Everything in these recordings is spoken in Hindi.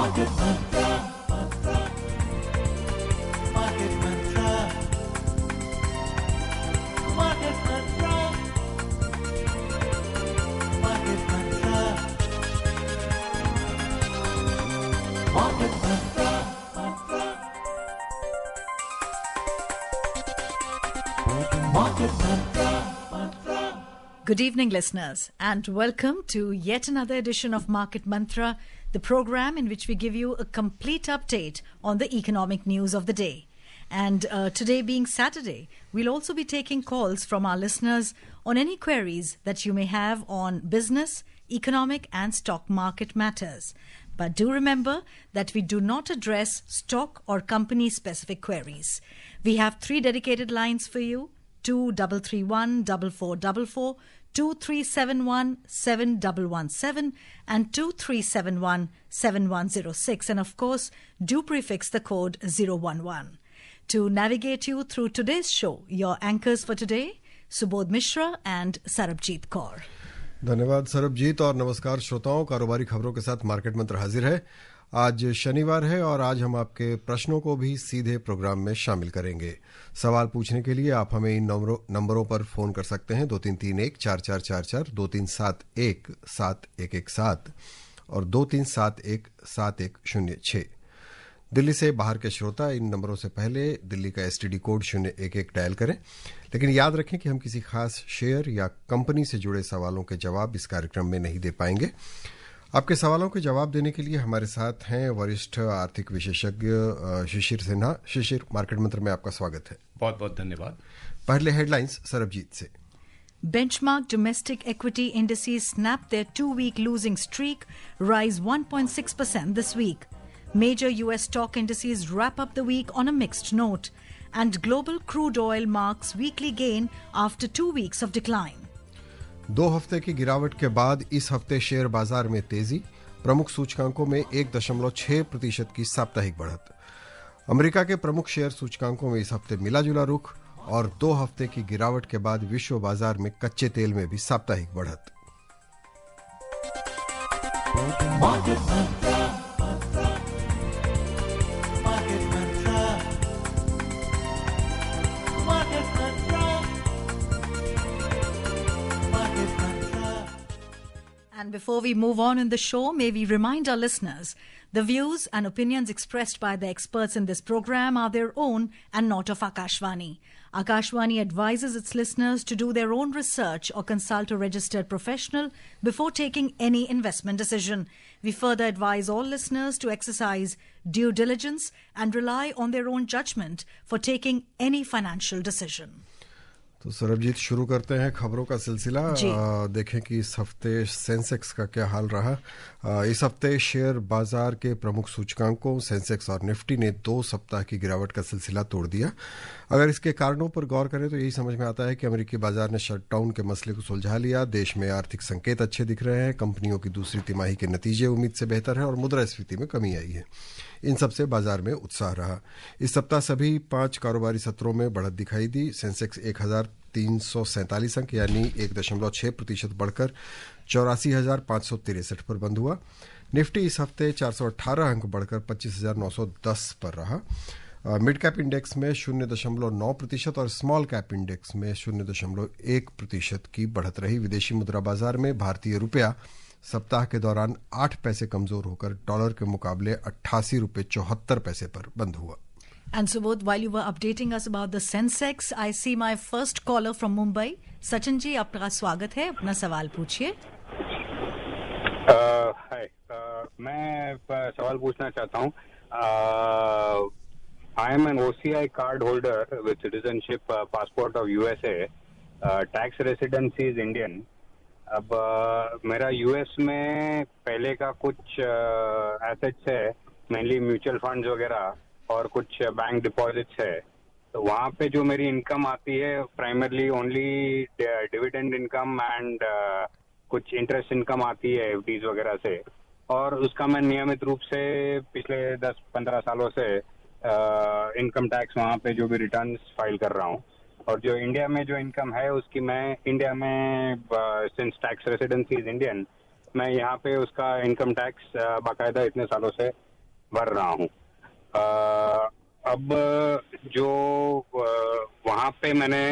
Market Mantra, Market Mantra, Market Mantra, Market Mantra, Market Mantra, Market Mantra. Good evening, listeners, and welcome to yet another edition of Market Mantra, the program in which we give you a complete update on the economic news of the day. And today being Saturday, we'll also be taking calls from our listeners on any queries that you may have on business, economic and stock market matters. But do remember that we do not address stock or company-specific queries. We have 3 dedicated lines for you: 2331 4444, 2371 7117 and 2371 7106, and of course do prefix the code 011. To navigate you through today's show, your anchors for today, Subodh Mishra and Sarabjit Kaur. धन्यवाद सरबजीत और नमस्कार श्रोताओं। कारोबारी खबरों के साथ मार्केट मंत्र हाजिर है। आज शनिवार है और आज हम आपके प्रश्नों को भी सीधे प्रोग्राम में शामिल करेंगे। सवाल पूछने के लिए आप हमें इन नंबरों पर फोन कर सकते हैं: 2331-4444, 2371-7117 और 2371-7106। दिल्ली से बाहर के श्रोता इन नंबरों से पहले दिल्ली का एसटीडी कोड 011 डायल करें। लेकिन याद रखें कि हम किसी खास शेयर या कंपनी से जुड़े सवालों के जवाब इस कार्यक्रम में नहीं दे पाएंगे। आपके सवालों के जवाब देने के लिए हमारे साथ हैं वरिष्ठ आर्थिक विशेषज्ञ शिशिर सिन्हा। शिशिर, मार्केट मंत्र में आपका स्वागत है। बहुत बहुत धन्यवाद। पहले हेडलाइंस सरबजीत से। Benchmark domestic equity indices snapped their 2-week losing streak, rise 1.6% this week. Major US stock indices wrap up the week on a mixed note, and global crude oil marks weekly gain after 2 weeks of decline. 2 हफ्ते की गिरावट के बाद इस हफ्ते शेयर बाजार में तेजी, प्रमुख सूचकांकों में 1.6% की साप्ताहिक बढ़त। अमेरिका के प्रमुख शेयर सूचकांकों में इस हफ्ते मिला जुला रुख और 2 हफ्ते की गिरावट के बाद विश्व बाजार में कच्चे तेल में भी साप्ताहिक बढ़त। And before we move on in the show, may we remind our listeners, the views and opinions expressed by the experts in this program are their own and not of Akashvani. Akashvani advises its listeners to do their own research or consult a registered professional before taking any investment decision. We further advise all listeners to exercise due diligence and rely on their own judgment for taking any financial decision. तो सरबजीत, शुरू करते हैं खबरों का सिलसिला। देखें कि इस हफ्ते सेंसेक्स का क्या हाल रहा। इस हफ्ते शेयर बाजार के प्रमुख सूचकांकों सेंसेक्स और निफ्टी ने 2 सप्ताह की गिरावट का सिलसिला तोड़ दिया। अगर इसके कारणों पर गौर करें तो यही समझ में आता है कि अमेरिकी बाजार ने शटडाउन के मसले को सुलझा लिया। देश में आर्थिक संकेत अच्छे दिख रहे हैं, कंपनियों की दूसरी तिमाही के नतीजे उम्मीद से बेहतर हैं और मुद्रास्फीति में कमी आई है। इन सबसे बाजार में उत्साह रहा। इस सप्ताह सभी 5 कारोबारी सत्रों में बढ़त दिखाई दी। सेंसेक्स 1347 अंक यानी 1.6% बढ़कर 84,563 पर बंद हुआ। निफ्टी इस हफ्ते 418 अंक बढ़कर 25,910 पर रहा। मिड कैप इंडेक्स में 0.9% और स्मॉल कैप इंडेक्स में 0.1% की बढ़त रही। विदेशी मुद्रा बाजार में भारतीय रुपया सप्ताह के दौरान 8 पैसे कमजोर होकर डॉलर के मुकाबले 88 रुपये 74 पैसे पर बंद हुआ। And Subodh, while you were updating us about the Sensex, I see my first caller from Mumbai. Sachin ji, आपका स्वागत है। अपना सवाल पूछिए। हाय, मैं सवाल पूछना चाहता हूँ। I am an OCI card holder with citizenship passport of USA. Tax residency is Indian. अब मेरा यूएस में पहले का कुछ एसेट्स है, मेनली म्यूचुअल फंड्स वगैरह और कुछ बैंक डिपॉजिट्स है। तो वहाँ पे जो मेरी इनकम आती है primarily only dividend income and कुछ इंटरेस्ट इनकम आती है एफडीज वगैरह से, और उसका मैं नियमित रूप से पिछले 10-15 सालों से इनकम टैक्स वहाँ पे जो भी रिटर्न्स फाइल कर रहा हूँ। और जो इंडिया में जो इनकम है उसकी मैं इंडिया में since tax residency is Indian, मैं यहाँ पे उसका इनकम टैक्स बाकायदा इतने सालों से भर रहा हूँ। अब जो वहाँ पे मैंने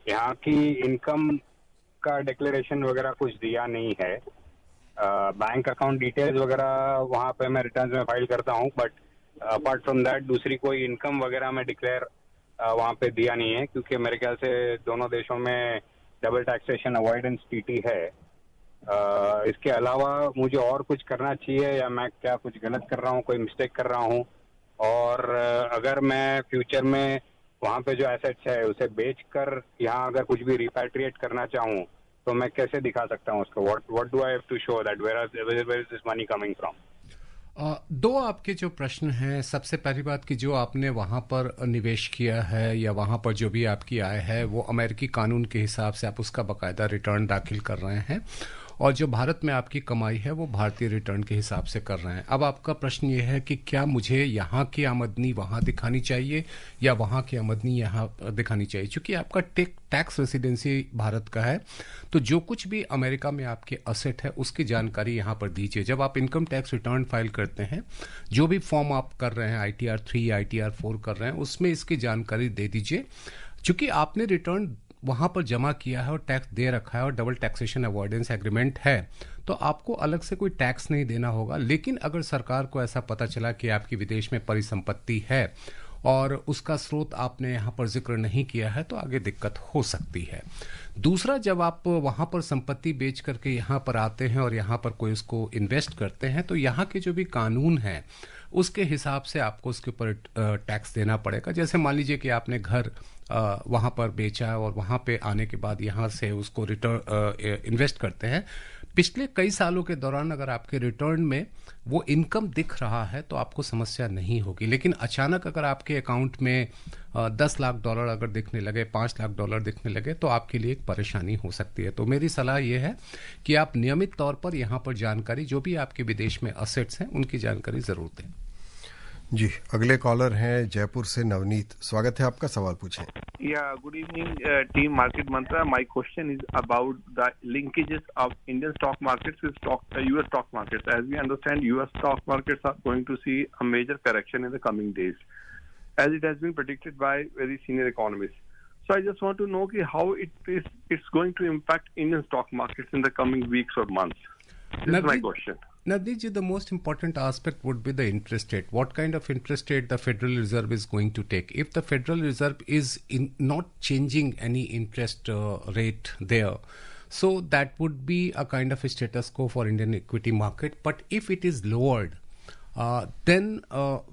यहाँ की इनकम का डिक्लेरेशन वगैरह कुछ दिया नहीं है। बैंक अकाउंट डिटेल्स वगैरह वहाँ पे मैं रिटर्न में फाइल करता हूँ, बट अपार्ट फ्रॉम दैट दूसरी कोई इनकम वगैरह मैं डिक्लेयर वहाँ पे दिया नहीं है, क्योंकि मेरे ख्याल से दोनों देशों में डबल टैक्सेशन अवॉइडेंस ट्रीटी है। इसके अलावा मुझे और कुछ करना चाहिए या मैं क्या कुछ गलत कर रहा हूँ, कोई मिस्टेक कर रहा हूँ? और अगर मैं फ्यूचर में वहाँ पे जो एसेट्स है उसे बेचकर यहाँ अगर कुछ भी रिपैट्रिएट करना चाहूँ तो मैं कैसे दिखा सकता हूँ उसको? What do I have to show that where is this money coming from? दो आपके जो प्रश्न हैं, सबसे पहली बात कि जो आपने वहाँ पर निवेश किया है या वहाँ पर जो भी आपकी आय है वो अमेरिकी कानून के हिसाब से आप उसका बाकायदा रिटर्न दाखिल कर रहे हैं, और जो भारत में आपकी कमाई है वो भारतीय रिटर्न के हिसाब से कर रहे हैं। अब आपका प्रश्न ये है कि क्या मुझे यहाँ की आमदनी वहाँ दिखानी चाहिए या वहाँ की आमदनी यहाँ दिखानी चाहिए? चूंकि आपका टैक्स रेसिडेंसी भारत का है, तो जो कुछ भी अमेरिका में आपके असेट है उसकी जानकारी यहाँ पर दीजिए। जब आप इनकम टैक्स रिटर्न फाइल करते हैं, जो भी फॉर्म आप कर रहे हैं, ITR 3 ITR 4 कर रहे हैं, उसमें इसकी जानकारी दे दीजिए। चूंकि आपने रिटर्न वहां पर जमा किया है और टैक्स दे रखा है और डबल टैक्सेशन अवॉइडेंस एग्रीमेंट है, तो आपको अलग से कोई टैक्स नहीं देना होगा। लेकिन अगर सरकार को ऐसा पता चला कि आपकी विदेश में परिसंपत्ति है और उसका स्रोत आपने यहाँ पर जिक्र नहीं किया है, तो आगे दिक्कत हो सकती है। दूसरा, जब आप वहाँ पर संपत्ति बेच करके यहाँ पर आते हैं और यहाँ पर कोई उसको इन्वेस्ट करते हैं, तो यहाँ के जो भी कानून हैं उसके हिसाब से आपको उसके ऊपर टैक्स देना पड़ेगा। जैसे मान लीजिए कि आपने घर वहाँ पर बेचा और वहाँ पे आने के बाद यहाँ से उसको रिटर्न इन्वेस्ट करते हैं, पिछले कई सालों के दौरान अगर आपके रिटर्न में वो इनकम दिख रहा है तो आपको समस्या नहीं होगी। लेकिन अचानक अगर आपके अकाउंट में $10 लाख अगर दिखने लगे, $5 लाख दिखने लगे, तो आपके लिए एक परेशानी हो सकती है। तो मेरी सलाह ये है कि आप नियमित तौर पर यहाँ पर जानकारी, जो भी आपके विदेश में असेट्स हैं, उनकी जानकारी जरूर दें। जी, अगले कॉलर हैं जयपुर से नवनीत। स्वागत है आपका, सवाल पूछें। Yeah, good evening, team Market Mantra. My question is about the linkages of Indian stock markets with US stock markets. As we understand, US stock markets are going to see a major correction in the coming days, as it has been predicted by very senior economists. So I just want to know how it's going to impact Indian stock markets in the coming weeks or months. This is my question. Navdeep ji, the most important aspect would be the interest rate. What kind of interest rate the Federal Reserve is going to take? If the Federal Reserve is not changing any interest rate there, so that would be a kind of a status quo for Indian equity market. But if it is lowered, then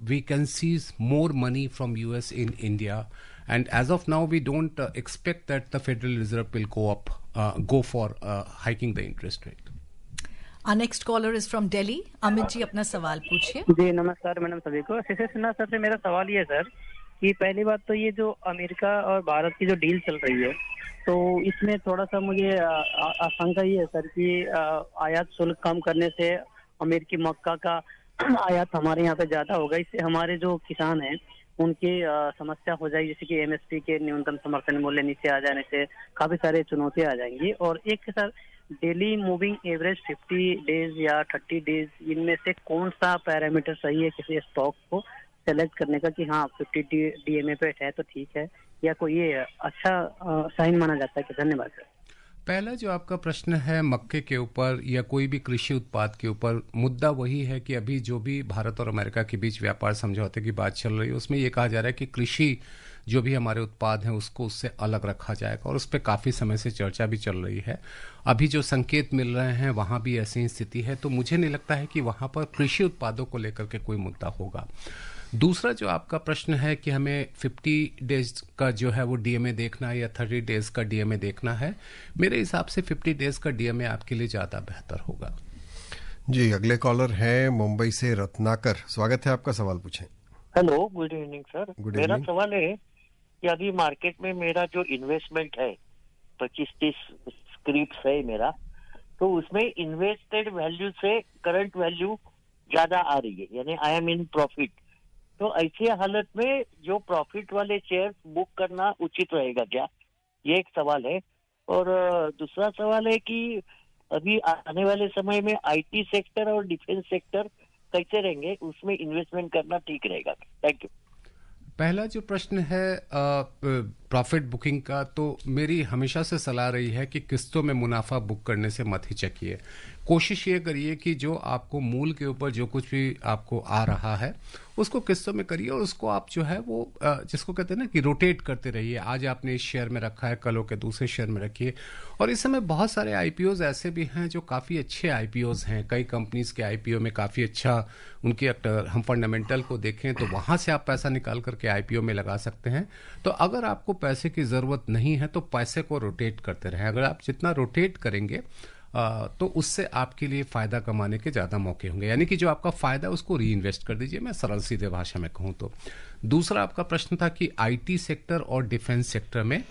we can see more money from US in India. And as of now, we don't expect that the Federal Reserve will go for hiking the interest rate. Our next caller is from Delhi. Amit ji, अपना सवाल पूछिए। जी नमस्कार मैडम सभी को। शिशिर सिन्हा सर से मेरा सवाल ये है सर कि पहली बात तो ये जो अमेरिका और भारत की जो डील चल रही है, तो इसमें थोड़ा सा मुझे आशंका ये है सर कि आयात शुल्क कम करने से अमेरिकी मक्का का आयात हमारे यहाँ पे ज्यादा होगा। इससे हमारे जो किसान हैं उनकी समस्या हो जाएगी, जैसे कि MSP के न्यूनतम समर्थन मूल्य नीचे आ जाने से काफी सारी चुनौतियां आ जाएंगी। और एक sir, daily moving average 50 days या 30 डेज, इनमें से कौन सा पैरामीटर सही है किसी स्टॉक को सेलेक्ट करने का कि हाँ 50 DMA पे है तो ठीक है, या कोई ये अच्छा साइन माना जाता है कि? धन्यवाद सर। पहला जो आपका प्रश्न है मक्के के ऊपर या कोई भी कृषि उत्पाद के ऊपर, मुद्दा वही है कि अभी जो भी भारत और अमेरिका के बीच व्यापार समझौते की बात चल रही है, उसमें ये कहा जा रहा है कि कृषि जो भी हमारे उत्पाद हैं उसको उससे अलग रखा जाएगा, और उस पर काफ़ी समय से चर्चा भी चल रही है। अभी जो संकेत मिल रहे हैं वहाँ भी ऐसी ही स्थिति है, तो मुझे नहीं लगता है कि वहाँ पर कृषि उत्पादों को लेकर के कोई मुद्दा होगा। दूसरा जो आपका प्रश्न है कि हमें 50 डेज का जो है वो DMA देखना है या 30 डेज का DMA देखना है, मेरे हिसाब से 50 डेज का DMA आपके लिए ज़्यादा बेहतर होगा। जी, अगले कॉलर हैं मुंबई से रत्नाकर। स्वागत है आपका, सवाल पूछें। Hello, good evening sir. मेरा सवाल है कि अभी मार्केट में मेरा जो इन्वेस्टमेंट है 25-30 स्क्रिप्ट्स है मेरा, तो उसमें इन्वेस्टेड वैल्यू से करंट वैल्यू ज्यादा आ रही है, यानी आई एम इन प्रॉफिट। तो ऐसी हालत में जो प्रॉफिट वाले शेयर बुक करना उचित रहेगा क्या? ये एक सवाल है। और दूसरा सवाल है कि अभी आने वाले समय में IT सेक्टर और डिफेंस सेक्टर कैसे रहेंगे, उसमें इन्वेस्टमेंट करना ठीक रहेगा। Thank you. पहला जो प्रश्न है प्रॉफिट बुकिंग का, तो मेरी हमेशा से सलाह रही है कि किस्तों में मुनाफा बुक करने से मत हिचकिए। कोशिश ये करिए कि जो आपको मूल के ऊपर जो कुछ भी आपको आ रहा है उसको किस्तों में करिए, और उसको आप जो है वो जिसको कहते हैं ना कि रोटेट करते रहिए। आज आपने इस शेयर में रखा है, कल के दूसरे शेयर में रखिए। और इस समय बहुत सारे आईपीओज ऐसे भी हैं जो काफ़ी अच्छे आईपीओज हैं। कई कंपनीज के आईपीओ में काफ़ी अच्छा उनकी हम फंडामेंटल को देखें तो वहां से आप पैसा निकाल करके आईपीओ में लगा सकते हैं। तो अगर आपको पैसे की ज़रूरत नहीं है तो पैसे को रोटेट करते रहें। अगर आप जितना रोटेट करेंगे तो उससे आपके लिए फ़ायदा कमाने के ज़्यादा मौके होंगे। यानी कि जो आपका फ़ायदा है उसको री इन्वेस्ट कर दीजिए, मैं सरल सीधे भाषा में कहूँ तो। दूसरा आपका प्रश्न था कि आईटी सेक्टर और डिफेंस सेक्टर में,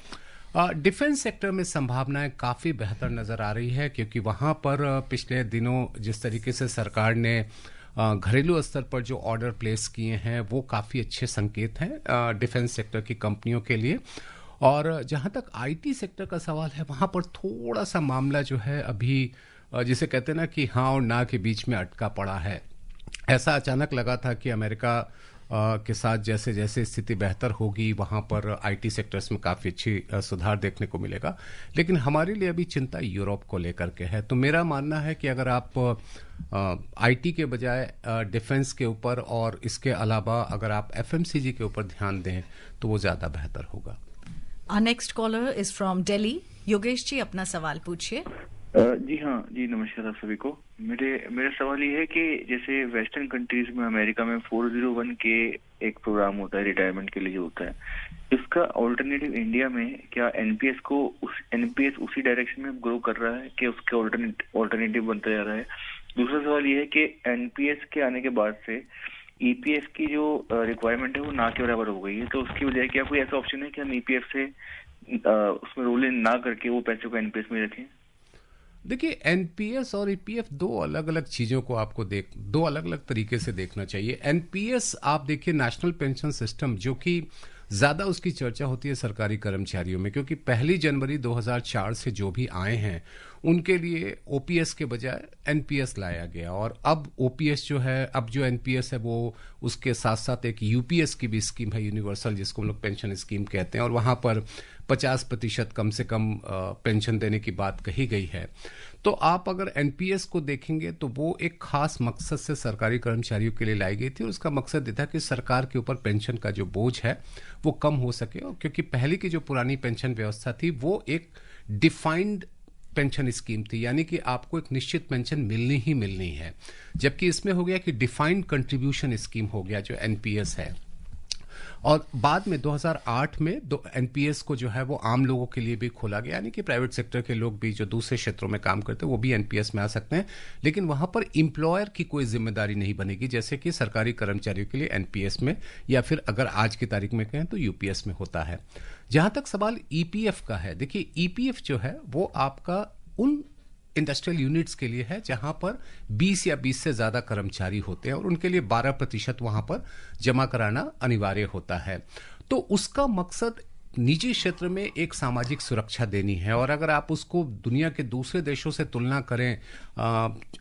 डिफेंस सेक्टर में संभावनाएं काफ़ी बेहतर नज़र आ रही है, क्योंकि वहाँ पर पिछले दिनों जिस तरीके से सरकार ने घरेलू स्तर पर जो ऑर्डर प्लेस किए हैं वो काफ़ी अच्छे संकेत हैं डिफेंस सेक्टर की कंपनियों के लिए। और जहां तक आईटी सेक्टर का सवाल है, वहां पर थोड़ा सा मामला जो है अभी जिसे कहते हैं ना कि हाँ और ना के बीच में अटका पड़ा है। ऐसा अचानक लगा था कि अमेरिका के साथ जैसे जैसे स्थिति बेहतर होगी वहां पर आईटी सेक्टर्स में काफ़ी अच्छी सुधार देखने को मिलेगा, लेकिन हमारे लिए अभी चिंता यूरोप को लेकर के है। तो मेरा मानना है कि अगर आप आईटी के बजाय डिफेंस के ऊपर और इसके अलावा अगर आप एफएमसीजी के ऊपर ध्यान दें तो वो ज़्यादा बेहतर होगा। Our next caller is from Delhi. Yogesh ji, अपना सवाल पूछिए। जी हाँ जी, नमस्कार आप सभी को। मेरा सवाल ये है कि जैसे वेस्टर्न कंट्रीज में, अमेरिका में 401 के एक प्रोग्राम होता है रिटायरमेंट के लिए होता है, इसका ऑल्टरनेटिव इंडिया में क्या एनपीएस उसी डायरेक्शन में ग्रो कर रहा है कि उसके ऑल्टरनेटिव बनता जा रहा है? दूसरा सवाल ये है कि एनपीएस के आने के बाद से ईपीएफ की जो रिक्वायरमेंट है वो ना के बराबर हो गई है, तो उसकी वजह क्या कोई ऐसा ऑप्शन है कि हम ईपीएफ से उसमें रोल इन ना करके वो पैसे को एनपीएस में रखें? देखिए, एनपीएस और ईपीएफ दो अलग अलग चीजों को आपको दो अलग अलग तरीके से देखना चाहिए। एनपीएस आप देखिए नेशनल पेंशन सिस्टम, जो कि ज्यादा उसकी चर्चा होती है सरकारी कर्मचारियों में, क्योंकि 1 जनवरी 2004 से जो भी आए हैं उनके लिए ओपीएस के बजाय एनपीएस लाया गया। और अब ओपीएस जो है, अब जो एनपीएस है वो उसके साथ साथ एक यूपीएस की भी स्कीम है, यूनिवर्सल, जिसको हम लोग पेंशन स्कीम कहते हैं, और वहां पर 50% कम से कम पेंशन देने की बात कही गई है। तो आप अगर एनपीएस को देखेंगे तो वो एक खास मकसद से सरकारी कर्मचारियों के लिए लाई गई थी, और उसका मकसद ये था कि सरकार के ऊपर पेंशन का जो बोझ है वो कम हो सके। और क्योंकि पहले की जो पुरानी पेंशन व्यवस्था थी वो एक डिफाइंड पेंशन स्कीम थी, यानी कि आपको एक निश्चित पेंशन मिलनी ही मिलनी है, जबकि इसमें हो गया कि डिफाइंड कंट्रीब्यूशन स्कीम हो गया जो एनपीएस है। और बाद में 2008 में एनपीएस को जो है वो आम लोगों के लिए भी खोला गया, यानी कि प्राइवेट सेक्टर के लोग भी जो दूसरे क्षेत्रों में काम करते हैं वो भी एनपीएस में आ सकते हैं, लेकिन वहां पर एम्प्लॉयर की कोई जिम्मेदारी नहीं बनेगी, जैसे कि सरकारी कर्मचारियों के लिए एनपीएस में, या फिर अगर आज की तारीख में कहें तो यूपीएस में होता है। जहां तक सवाल ईपीएफ का है, देखिए ईपीएफ जो है वो आपका उन इंडस्ट्रियल यूनिट्स के लिए है जहां पर 20 या 20 से ज्यादा कर्मचारी होते हैं, और उनके लिए 12% वहां पर जमा कराना अनिवार्य होता है। तो उसका मकसद निजी क्षेत्र में एक सामाजिक सुरक्षा देनी है, और अगर आप उसको दुनिया के दूसरे देशों से तुलना करें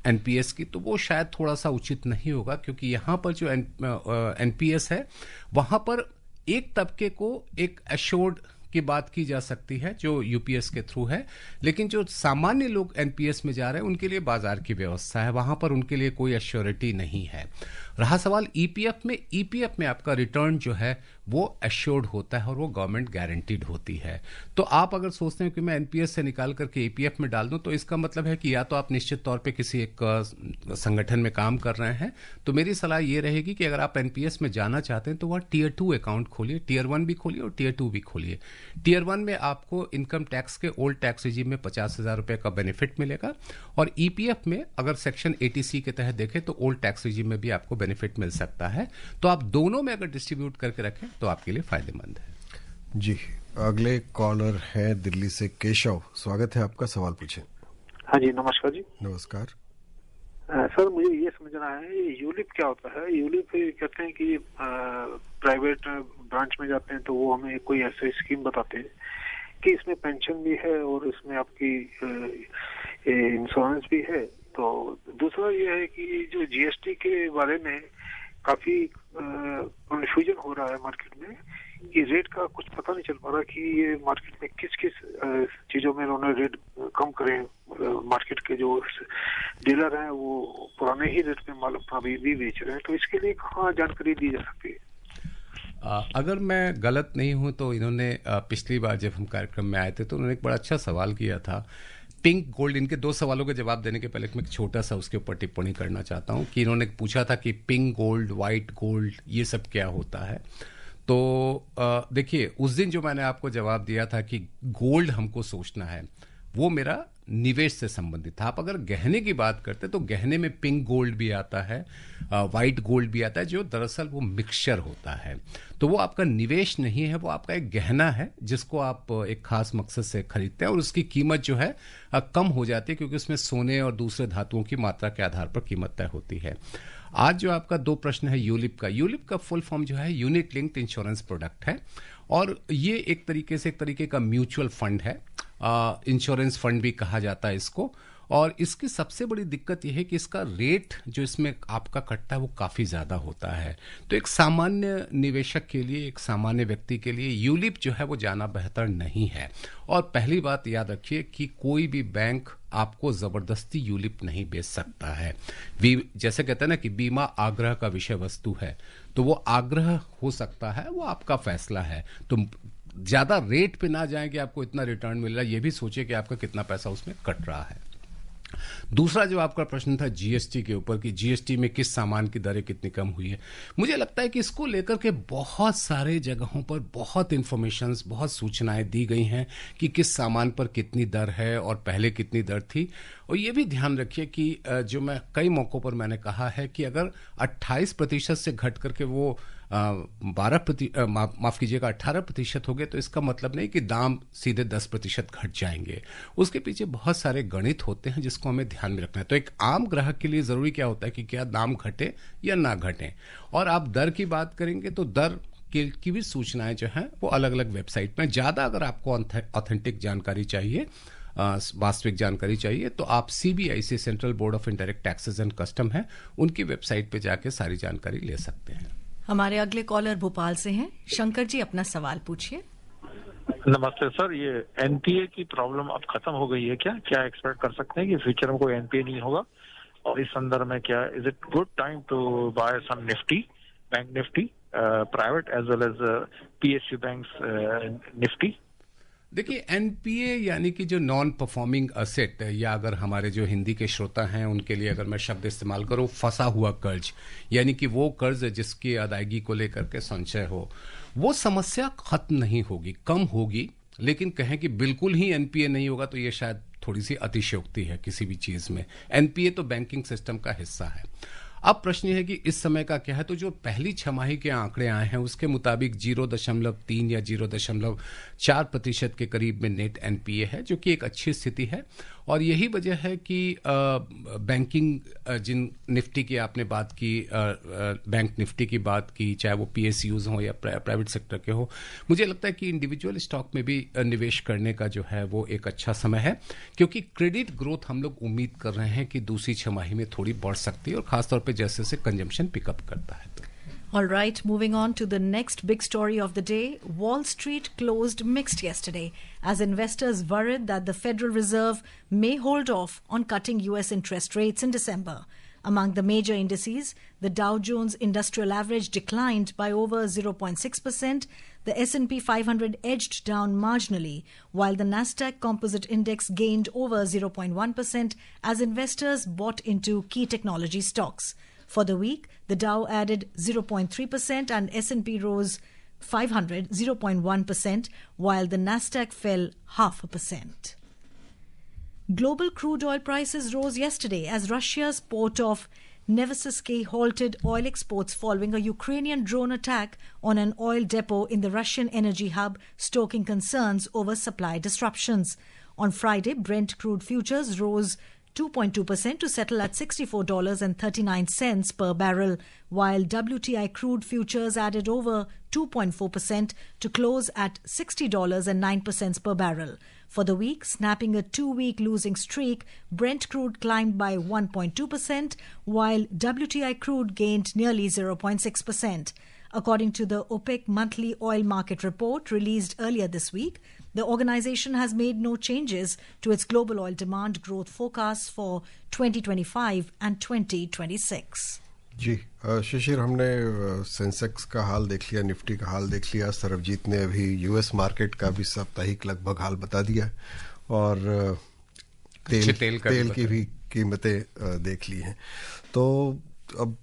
एनपीएस की, तो वो शायद थोड़ा सा उचित नहीं होगा, क्योंकि यहां पर जो एनपीएस है वहां पर एक तबके को एक एश्योर्ड की बात की जा सकती है जो यूपीएस के थ्रू है, लेकिन जो सामान्य लोग एनपीएस में जा रहे हैं उनके लिए बाजार की व्यवस्था है, वहां पर उनके लिए कोई एश्योरिटी नहीं है। रहा सवाल ईपीएफ में, ईपीएफ में आपका रिटर्न जो है वो एश्योर्ड होता है और वो गवर्नमेंट गारंटीड होती है। तो आप अगर सोचते हैं कि मैं एनपीएस से निकाल करके ईपीएफ में डाल दूं, तो इसका मतलब है कि या तो आप निश्चित तौर पे किसी एक संगठन में काम कर रहे हैं, तो मेरी सलाह ये रहेगी कि अगर आप एनपीएस में जाना चाहते हैं तो वह टियर 2 अकाउंट खोलिए, टियर 1 भी खोलिए और टियर 2 भी खोलिए। टियर 1 में आपको इनकम टैक्स के ओल्ड टैक्स रिजीम में 50,000 रुपए का बेनिफिट मिलेगा, और ईपीएफ में अगर सेक्शन 80C के तहत देखें तो ओल्ड टैक्स रिजीम में भी आपको बेनिफिट मिल सकता है। तो आप दोनों में अगर डिस्ट्रीब्यूट करके रखें तो आपके लिए फायदेमंद है। जी, अगले कॉलर है दिल्ली से केशव, स्वागत है आपका, सवाल पूछें। हाँ जी, नमस्कार जी। नमस्कार सर, मुझे ये समझना है यूलिप क्या होता है? यूलिप कहते हैं कि प्राइवेट ब्रांच में जाते हैं तो वो हमें कोई ऐसी स्कीम बताते हैं कि इसमें पेंशन भी है और इसमें आपकी इंश्योरेंस भी है। तो दूसरा ये है कि जो जीएसटी के बारे में काफी कंफ्यूजन हो रहा है मार्केट में, कि रेट का कुछ पता नहीं चल पा रहा कि ये मार्केट में किस किस चीजों में उन्होंने रेट कम करें। मार्केट के जो डीलर हैं वो पुराने ही रेट पे माल अपना भी बेच रहे हैं, तो इसके लिए कहाँ जानकारी दी जा सकती है? अगर मैं गलत नहीं हूं तो इन्होंने पिछली बार जब हम कार्यक्रम में आए थे तो उन्होंने एक बड़ा अच्छा सवाल किया था, पिंक गोल्ड। इनके दो सवालों के जवाब देने के पहले मैं एक छोटा सा उसके ऊपर टिप्पणी करना चाहता हूं कि इन्होंने पूछा था कि पिंक गोल्ड, व्हाइट गोल्ड, ये सब क्या होता है। तो देखिए, उस दिन जो मैंने आपको जवाब दिया था कि गोल्ड हमको सोचना है, वो मेरा निवेश से संबंधित था। आप अगर गहने की बात करते तो गहने में पिंक गोल्ड भी आता है, वाइट गोल्ड भी आता है, जो दरअसल वो मिक्सचर होता है। तो वो आपका निवेश नहीं है, वो आपका एक गहना है जिसको आप एक खास मकसद से खरीदते हैं और उसकी कीमत जो है कम हो जाती है, क्योंकि उसमें सोने और दूसरे धातुओं की मात्रा के आधार पर कीमत तय होती है। आज जो आपका दो प्रश्न है यूलिप का फुल फॉर्म जो है यूनिट लिंक्ड इंश्योरेंस प्रोडक्ट है, और ये एक तरीके का म्यूचुअल फंड है, इंश्योरेंस फंड भी कहा जाता है इसको। और इसकी सबसे बड़ी दिक्कत यह है कि इसका रेट जो इसमें आपका कटता है वो काफ़ी ज़्यादा होता है। तो एक सामान्य निवेशक के लिए, एक सामान्य व्यक्ति के लिए यूलिप जो है वो जाना बेहतर नहीं है। और पहली बात याद रखिए कि कोई भी बैंक आपको ज़बरदस्ती यूलिप नहीं बेच सकता है। जैसे कहते हैं ना कि बीमा आग्रह का विषय वस्तु है, तो वो आग्रह हो सकता है, वो आपका फैसला है। तो ज़्यादा रेट पे ना जाएं कि आपको इतना रिटर्न मिल रहा है, ये भी सोचिए कि आपका कितना पैसा उसमें कट रहा है। दूसरा जो आपका प्रश्न था जीएसटी के ऊपर कि जीएसटी में किस सामान की दरें कितनी कम हुई है, मुझे लगता है कि इसको लेकर के बहुत सारे जगहों पर बहुत इंफॉर्मेशंस, बहुत सूचनाएं दी गई हैं कि किस सामान पर कितनी दर है और पहले कितनी दर थी। और ये भी ध्यान रखिए कि जो मैं कई मौक़ों पर मैंने कहा है कि अगर 28% से घट करके वो 18% हो गए तो इसका मतलब नहीं कि दाम सीधे 10% घट जाएंगे। उसके पीछे बहुत सारे गणित होते हैं जिसको हमें ध्यान में रखना है। तो एक आम ग्राहक के लिए ज़रूरी क्या होता है कि क्या दाम घटे या ना घटे। और आप दर की बात करेंगे तो दर की भी सूचनाएं जो हैं वो अलग अलग वेबसाइट में। ज़्यादा अगर आपको ऑथेंटिक जानकारी चाहिए, वास्तविक जानकारी चाहिए, तो आप CBIC central board of indirect taxes and custom है, उनकी वेबसाइट पे जाके सारी जानकारी ले सकते हैं। हमारे अगले कॉलर भोपाल से हैं। शंकर जी, अपना सवाल पूछिए। नमस्ते सर, ये एनपीए की प्रॉब्लम अब खत्म हो गई है क्या एक्सपेक्ट कर सकते हैं कि फ्यूचर में कोई एनपीए नहीं होगा? और इस संदर्भ में क्या is it good time to buy some Nifty, bank Nifty, private as well as PSU banks Nifty? देखिए, एनपीए यानी कि जो नॉन परफॉर्मिंग असेट, या अगर हमारे जो हिंदी के श्रोता हैं उनके लिए अगर मैं शब्द इस्तेमाल करूं, फंसा हुआ कर्ज, यानी कि वो कर्ज जिसकी अदायगी को लेकर के संशय हो, वो समस्या खत्म नहीं होगी, कम होगी। लेकिन कहें कि बिल्कुल ही एनपीए नहीं होगा तो ये शायद थोड़ी सी अतिशयोक्ति है किसी भी चीज़ में। एनपीए तो बैंकिंग सिस्टम का हिस्सा है। अब प्रश्न यह है कि इस समय का क्या है। तो जो पहली छमाही के आंकड़े आए हैं उसके मुताबिक 0.3 या 0.4% के करीब में नेट एनपीए है, जो कि एक अच्छी स्थिति है। और यही वजह है कि बैंकिंग, जिन निफ्टी की आपने बात की, बैंक निफ्टी की बात की, चाहे वो PSUs हो या प्राइवेट सेक्टर के हो, मुझे लगता है कि इंडिविजुअल स्टॉक में भी निवेश करने का जो है वो एक अच्छा समय है, क्योंकि क्रेडिट ग्रोथ हम लोग उम्मीद कर रहे हैं कि दूसरी छमाही में थोड़ी बढ़ सकती है, और खासतौर पे जैसे से कंजम्पशन पिकअप करता है। All right, moving on to the next big story of the day. Wall Street closed mixed yesterday as investors worried that the Federal Reserve may hold off on cutting US interest rates in December. Among the major indices, the Dow Jones Industrial Average declined by over 0.6%, the S&P 500 edged down marginally, while the Nasdaq Composite Index gained over 0.1% as investors bought into key technology stocks. For the week, the Dow added 0.3% and S&P rose 500 0.1%, while the Nasdaq fell 0.5%. Global crude oil prices rose yesterday as Russia's port of Novosibirsk halted oil exports following a Ukrainian drone attack on an oil depot in the Russian energy hub, stoking concerns over supply disruptions. On Friday, Brent crude futures rose 2.2% to settle at $64.39 per barrel, while WTI crude futures added over 2.4% to close at $60.09 per barrel. For the week, snapping a 2-week losing streak, Brent crude climbed by 1.2%, while WTI crude gained nearly 0.6%. According to the OPEC monthly oil market report released earlier this week, the organization has made no changes to its global oil demand growth forecasts for 2025 and 2026. जी शिशिर, हमने सेंसेक्स का हाल देख लिया, निफ्टी का हाल देख लिया, सरबजीत ने अभी यूएस मार्केट का भी साप्ताहिक लगभग हाल बता दिया और तेल की भी कीमतें देख ली हैं। तो अब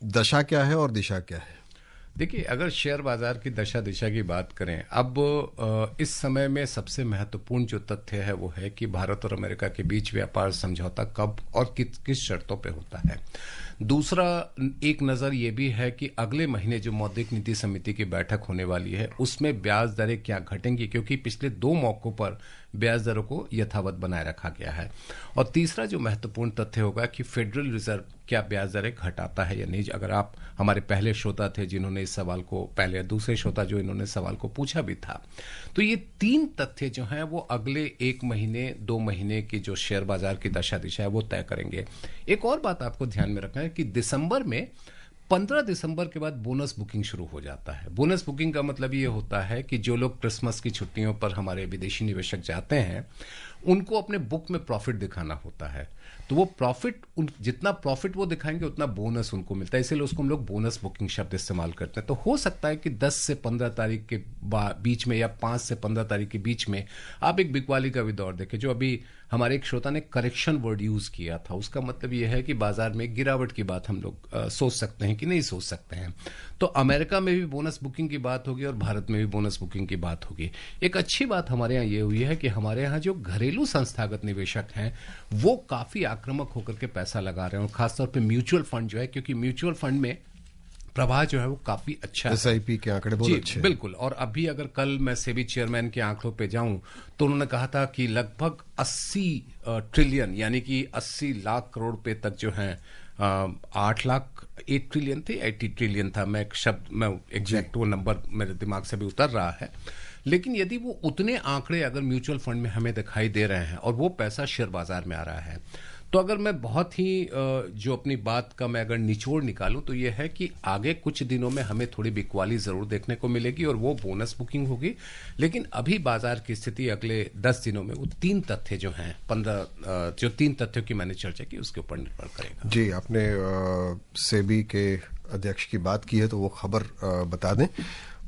दशा क्या है और दिशा क्या है? देखिए, अगर शेयर बाजार की दशा दिशा की बात करें, अब इस समय में सबसे महत्वपूर्ण जो तथ्य है वो है कि भारत और अमेरिका के बीच व्यापार समझौता कब और किस शर्तों पे होता है। दूसरा एक नज़र ये भी है कि अगले महीने जो मौद्रिक नीति समिति की बैठक होने वाली है उसमें ब्याज दरें क्या घटेंगी, क्योंकि पिछले 2 मौकों पर ब्याज दरों को यथावत बनाए रखा गया है। और तीसरा जो महत्वपूर्ण तथ्य होगा कि फेडरल रिजर्व क्या ब्याज दरें घटाता है या नहीं। अगर आप हमारे पहले श्रोता थे जिन्होंने इस सवाल को, पहले दूसरे श्रोता जो इन्होंने सवाल को पूछा भी था, तो ये 3 तथ्य जो हैं वो अगले 1 महीने 2 महीने की जो शेयर बाजार की दशा दिशा है वो तय करेंगे। एक और बात आपको ध्यान में रखना है कि दिसंबर में 15 दिसंबर के बाद बोनस बुकिंग शुरू हो जाता है। बोनस बुकिंग का मतलब ये होता है कि जो लोग क्रिसमस की छुट्टियों पर हमारे विदेशी निवेशक जाते हैं उनको अपने बुक में प्रॉफिट दिखाना होता है, तो वो प्रॉफिट, जितना प्रॉफिट वो दिखाएंगे उतना बोनस उनको मिलता है, इसीलिए उसको हम लोग बोनस बुकिंग शब्द इस्तेमाल करते हैं। तो हो सकता है कि 10 से 15 तारीख के बीच में या 5 से 15 तारीख के बीच में आप एक बिकवाली का भी दौर देखें। जो अभी हमारे एक श्रोता ने करेक्शन वर्ड यूज किया था, उसका मतलब यह है कि बाजार में गिरावट की बात हम लोग सोच सकते हैं कि नहीं सोच सकते हैं। तो अमेरिका में भी बोनस बुकिंग की बात होगी और भारत में भी बोनस बुकिंग की बात होगी। एक अच्छी बात हमारे यहाँ ये हुई है कि हमारे यहाँ जो घरेलू संस्थागत निवेशक हैं वो काफी आक्रामक होकर के पैसा लगा रहे हैं, और खासतौर पर म्यूचुअल फंड जो है, क्योंकि म्यूचुअल फंड में प्रवाह जो है वो काफी अच्छा है। एसआईपी के आंकड़े बहुत अच्छे हैं। बिल्कुल। और अभी अगर कल मैं सेबी चेयरमैन के आंकड़ों पे जाऊं तो उन्होंने कहा था कि लगभग 80 ट्रिलियन यानी कि 80 लाख करोड़ रुपए तक जो है 8 ट्रिलियन थे, 80 ट्रिलियन था, मैं एग्जैक्ट वो नंबर मेरे दिमाग से भी उतर रहा है। लेकिन यदि वो उतने आंकड़े अगर म्यूचुअल फंड में हमें दिखाई दे रहे हैं और वो पैसा शेयर बाजार में आ रहा है, तो अगर मैं बहुत ही जो अपनी बात का मैं अगर निचोड़ निकालूं तो ये है कि आगे कुछ दिनों में हमें थोड़ी बिकवाली जरूर देखने को मिलेगी और वो बोनस बुकिंग होगी। लेकिन अभी बाजार की स्थिति अगले 10 दिनों में वो 3 तथ्य जो हैं 3 तथ्यों की मैंने चर्चा की उसके ऊपर निर्भर करेगा। जी, आपने सेबी के अध्यक्ष की बात की है तो वो खबर बता दें।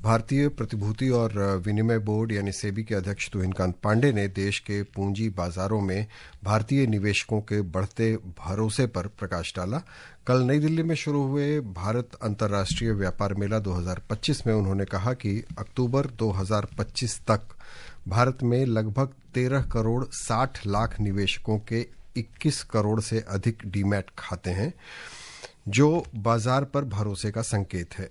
भारतीय प्रतिभूति और विनिमय बोर्ड यानी सेबी के अध्यक्ष तुहिनकांत पांडे ने देश के पूंजी बाजारों में भारतीय निवेशकों के बढ़ते भरोसे पर प्रकाश डाला। कल नई दिल्ली में शुरू हुए भारत अंतर्राष्ट्रीय व्यापार मेला 2025 में उन्होंने कहा कि अक्टूबर 2025 तक भारत में लगभग 13 करोड़ 60 लाख निवेशकों के 21 करोड़ से अधिक डीमैट खाते हैं, जो बाजार पर भरोसे का संकेत है।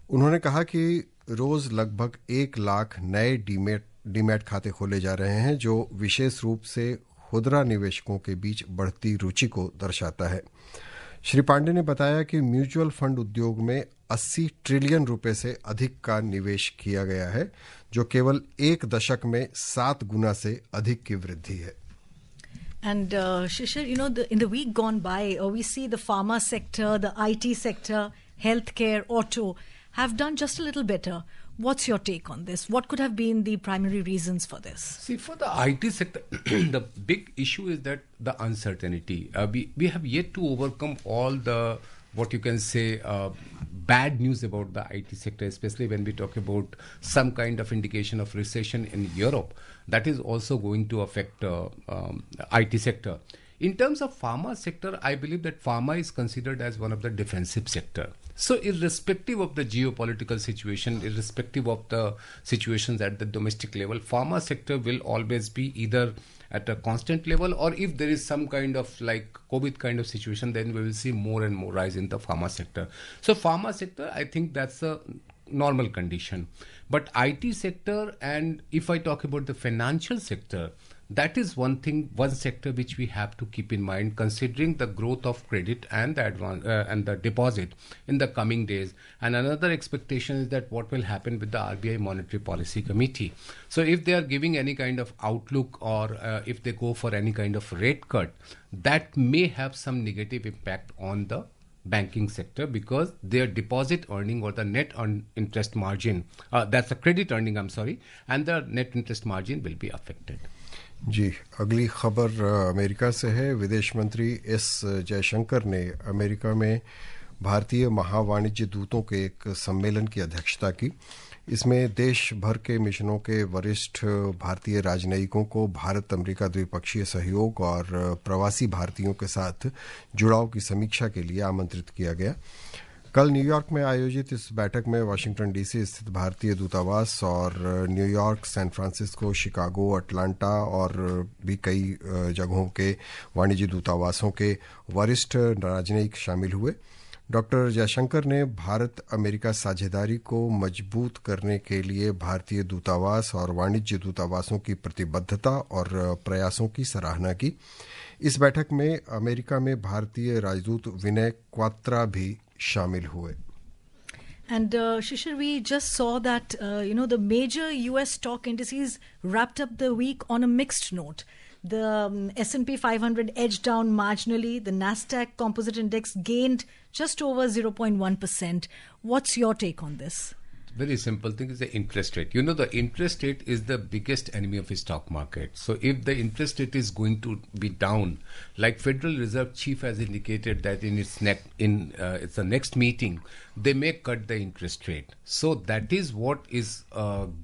उन्होंने कहा कि रोज लगभग 1 लाख नए डीमैट खाते खोले जा रहे हैं, जो विशेष रूप से खुदरा निवेशकों के बीच बढ़ती रुचि को दर्शाता है। श्री पांडे ने बताया कि म्यूचुअल फंड उद्योग में 80 ट्रिलियन रुपए से अधिक का निवेश किया गया है, जो केवल 1 दशक में 7 गुना से अधिक की वृद्धि है। And Shishir, in the week gone by, we see the pharma sector, the IT sector, healthcare, auto have done just a little better. What's your take on this? What could have been the primary reasons for this? See, for the IT sector, the big issue is that the uncertainty. We have yet to overcome all the, what you can say, bad news about the IT sector, especially when we talk about some kind of indication of recession in Europe. That is also going to affect IT sector. In terms of pharma sector, I believe that pharma is considered as one of the defensive sector. So irrespective of the geopolitical situation, irrespective of the situations at the domestic level, pharma sector will always be either at a constant level, or if there is some kind of like COVID kind of situation, then we will see more and more rise in the pharma sector. So pharma sector, I think that's a normal condition. But IT sector, and if I talk about the financial sector, That is one thing, one sector which we have to keep in mind, considering the growth of credit and the deposit in the coming days. And another expectation is that what will happen with the RBI Monetary Policy Committee. So if they are giving any kind of outlook, or if they go for any kind of rate cut, that may have some negative impact on the banking sector, because their deposit earning or the net interest margin, that's the credit earning, and the net interest margin will be affected. जी, अगली खबर अमेरिका से है। विदेश मंत्री एस जयशंकर ने अमेरिका में भारतीय महावाणिज्य दूतों के एक सम्मेलन की अध्यक्षता की। इसमें देश भर के मिशनों के वरिष्ठ भारतीय राजनयिकों को भारत अमेरिका द्विपक्षीय सहयोग और प्रवासी भारतीयों के साथ जुड़ाव की समीक्षा के लिए आमंत्रित किया गया। कल न्यूयॉर्क में आयोजित इस बैठक में वाशिंगटन डीसी स्थित भारतीय दूतावास और New York, San Francisco, Chicago, Atlanta और भी कई जगहों के वाणिज्य दूतावासों के वरिष्ठ राजनयिक शामिल हुए। डॉक्टर जयशंकर ने भारत अमेरिका साझेदारी को मजबूत करने के लिए भारतीय दूतावास और वाणिज्य दूतावासों की प्रतिबद्धता और प्रयासों की सराहना की। इस बैठक में अमेरिका में भारतीय राजदूत विनय क्वात्रा भी शामिल हुए। And Shishir, we just saw that the major US stock indices wrapped up the week on a mixed note. The S&P 500 edged down marginally. The Nasdaq Composite Index gained just over 0.1%. What's your take on this? Very simple thing is the interest rate. The interest rate is the biggest enemy of the stock market. So if the interest rate is going to be down, like Federal Reserve Chief has indicated that in its next meeting, they may cut the interest rate. So that is what is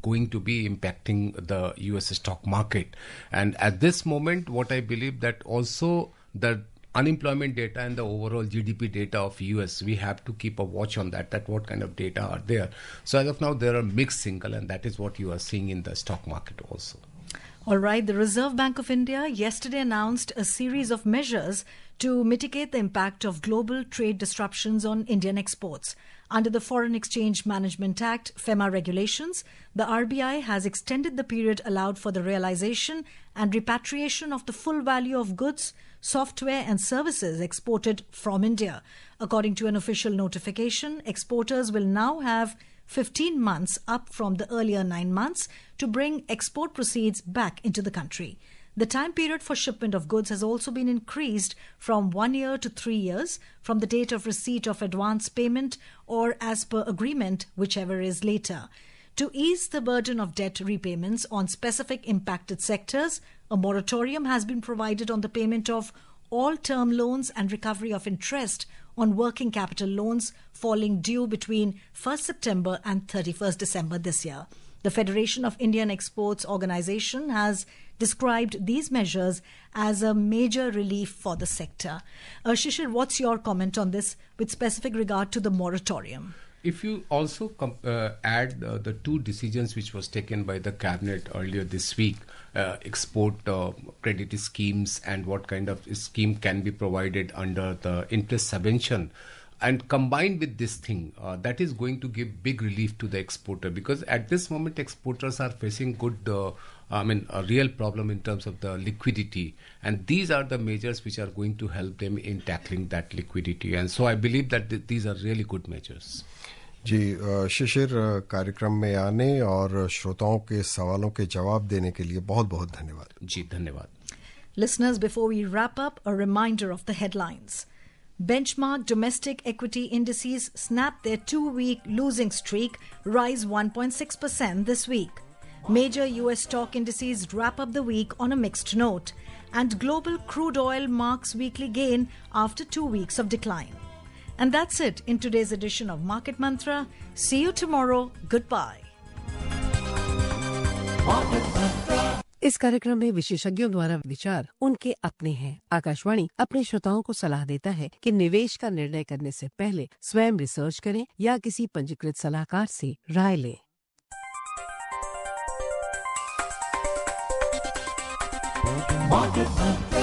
going to be impacting the US stock market. And at this moment, what I believe that also the unemployment data and the overall GDP data of US, we have to keep a watch on that what kind of data are there. So as of now, there are mixed signal, and that is what you are seeing in the stock market also. All right. The Reserve Bank of India yesterday announced a series of measures to mitigate the impact of global trade disruptions on Indian exports. Under the Foreign Exchange Management Act, FEMA regulations, the RBI has extended the period allowed for the realization and repatriation of the full value of goods, software and services exported from India. According to an official notification, exporters will now have 15 months, up from the earlier 9 months, to bring export proceeds back into the country. The time period for shipment of goods has also been increased from 1 year to 3 years from the date of receipt of advance payment, or as per agreement, whichever is later. To ease the burden of debt repayments on specific impacted sectors, a moratorium has been provided on the payment of all term loans and recovery of interest on working capital loans falling due between 1st September and 31st December this year. The Federation of Indian Exports Organization has described these measures as a major relief for the sector. Shishir, what's your comment on this with specific regard to the moratorium? If you also add the two decisions which was taken by the cabinet earlier this week, export credit schemes and what kind of scheme can be provided under the interest subvention, and combined with this thing, that is going to give big relief to the exporter, because at this moment exporters are facing a real problem in terms of the liquidity, and these are the measures which are going to help them in tackling that liquidity. And so I believe that these are really good measures. जी, शिशिर, कार्यक्रम में आने और श्रोताओं के सवालों के जवाब देने के लिए बहुत बहुत धन्यवाद। जी, धन्यवाद। Listeners, before we wrap up, a reminder of the headlines. Benchmark domestic equity indices snapped their 2-week losing streak, rise 1.6% this week. Major US stock indices wrap up the week on a mixed note, and global crude oil marks weekly gain after 2 weeks of decline. And that's it in today's edition of Market Mantra. See you tomorrow. Goodbye. इस कार्यक्रम में विशेषज्ञों द्वारा विचार उनके अपने हैं। आकाशवाणी अपने श्रोताओं को सलाह देता है कि निवेश का निर्णय करने से पहले स्वयं रिसर्च करें या किसी पंजीकृत सलाहकार से राय लें। Market Mantra.